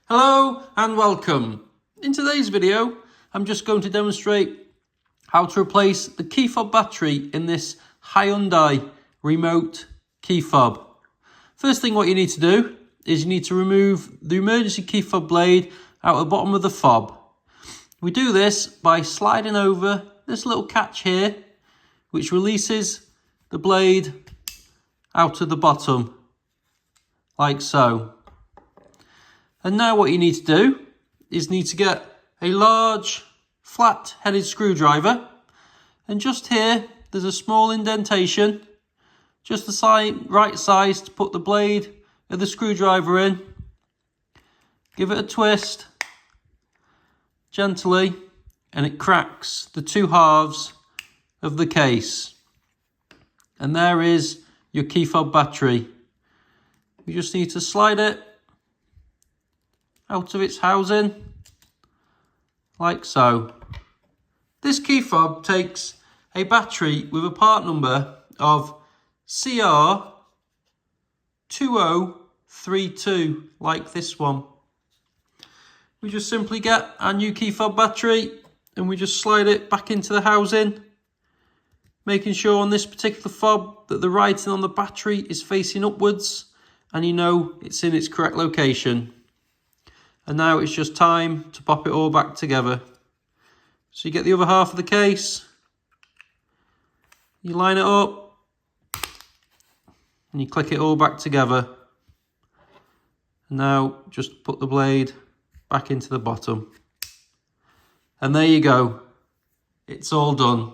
Hello and welcome. In today's video, I'm just going to demonstrate how to replace the key fob battery in this Hyundai remote key fob. First thing what you need to do is you need to remove the emergency key fob blade out of the bottom of the fob. We do this by sliding over this little catch here, which releases the blade out of the bottom, like so. And now what you need to do is need to get a large flat-headed screwdriver, and just here there's a small indentation, just the right size to put the blade of the screwdriver in. Give it a twist gently and it cracks the two halves of the case. And there is your key fob battery. You just need to slide it out of its housing, like so. This key fob takes a battery with a part number of CR2032, like this one. We just simply get our new key fob battery and we just slide it back into the housing, making sure on this particular fob that the writing on the battery is facing upwards and you know it's in its correct location. And now it's just time to pop it all back together. So you get the other half of the case, you line it up, and you click it all back together. And now just put the blade back into the bottom. And there you go. It's all done.